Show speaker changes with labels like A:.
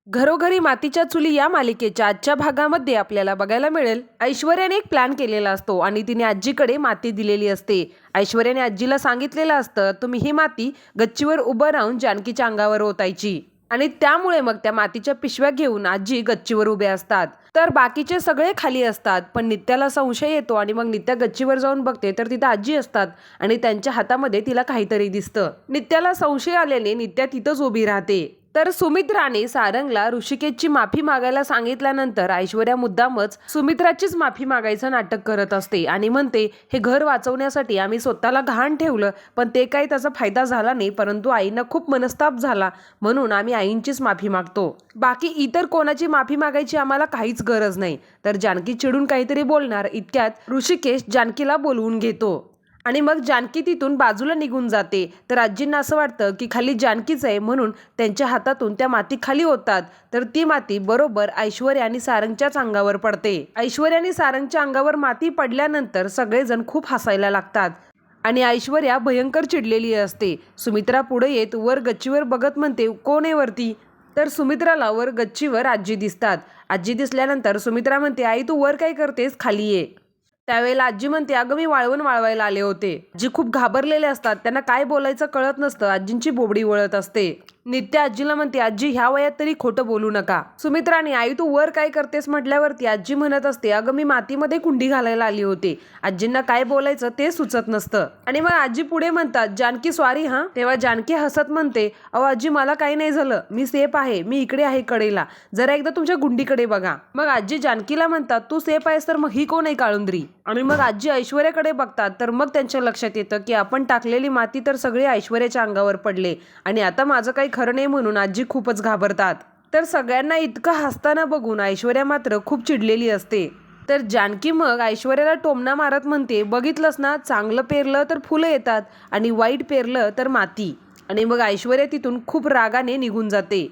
A: घरोघरी मातीच्या चुली या मालिकेच्या आजच्या भागामध्ये आपल्याला बघायला मिळेल ऐश्वर्याने एक प्लॅन केलेला असतो आणि तिने आजीकडे माती दिलेली असते। ऐश्वर्याने आजीला सांगितलेलं असतं तुम्ही ही माती गच्चीवर उभं राहून जानकीच्या अंगावर ओतायची आणि त्यामुळे मग त्या मातीच्या पिशव्या घेऊन आजी गच्चीवर उभे असतात तर बाकीचे सगळे खाली असतात। पण नित्याला संशय येतो आणि मग नित्या गच्चीवर जाऊन बघते तर तिथे आजी असतात आणि त्यांच्या हातामध्ये तिला काहीतरी दिसतं। नित्याला संशय आल्याने नित्या तिथंच उभी राहते। तर सुमित्राने सारंगला ऋषिकेशची माफी मागायला सांगितल्यानंतर ऐश्वर्या मुद्दामच सुमित्राचीच माफी मागायचं नाटक करत असते आणि म्हणते हे घर वाचवण्यासाठी आम्ही स्वतःला गहाण ठेवलं पण ते काही त्याचा फायदा झाला नाही, परंतु आईंना खूप मनस्ताप झाला म्हणून आम्ही आईंचीच माफी मागतो, बाकी इतर कोणाची माफी मागायची आम्हाला काहीच गरज नाही। तर जानकी चिडून काहीतरी बोलणार इतक्यात ऋषिकेश जानकीला बोलवून घेतो आणि मग जानकी तिथून बाजूला निघून जाते। तर आजींना असं वाटतं की खाली जानकीच आहे म्हणून त्यांच्या हातातून त्या माती खाली होतात तर ती माती बरोबर ऐश्वर्या आणि सारंगच्याच अंगावर पडते। ऐश्वर्या आणि सारंगच्या अंगावर माती पडल्यानंतर सगळेजण खूप हसायला लागतात आणि ऐश्वर्या भयंकर चिडलेली असते। सुमित्रा पुढे येत वर गच्चीवर बघत म्हणते कोण आहे वरती? तर सुमित्राला वर गच्चीवर आजी दिसतात। आजी दिसल्यानंतर सुमित्रा म्हणते आई तू वर काय करतेस, खाली ये। त्यावेळेला आजी म्हणते अगं मी वाळवण वाळवायला आले होते। आजी खूप घाबरलेले असतात, त्यांना काय बोलायचं कळत नसतं, आजींची बोबडी वळत असते। नित्या आजीला म्हणते आजी ह्या वयात तरी खोटं बोलू नका। सुमित्राने आई तू वर काय करतेस म्हटल्यावरती आजी म्हणत असते अगं मी मातीमध्ये कुंडी घालायला आली होते। आजींना काय बोलायचं ते सुचत नसतं आणि मग आजी पुढे म्हणतात जानकी सॉरी हा। तेव्हा जानकी हसत म्हणते अहो आजी मला काही नाही झालं, मी सेफ आहे, मी इकडे आहे कडेला, जरा एकदा तुमच्या गुंडीकडे बघा। मग आजी जानकीला म्हणतात तू सेफ आहेस तर मग ही कोण आहे काळुंद्री? आणि मग आजी ऐश्वर्याकडे बघतात तर मग त्यांच्या लक्षात येतं की आपण टाकलेली माती तर सगळी ऐश्वर्याच्या अंगावर पडले आणि आता माझं काही खरं नाही म्हणून आजी खूपच घाबरतात। तर सगळ्यांना इतकं हसताना बघून ऐश्वर्या मात्र खूप चिडलेली असते। तर जानकी मग ऐश्वर्याला टोमणा मारत म्हणते बघितलंस ना, चांगलं पेरलं तर फुलं येतात आणि वाईट पेरलं तर माती। आणि मग ऐश्वर्या तिथून खूप रागाने निघून जाते।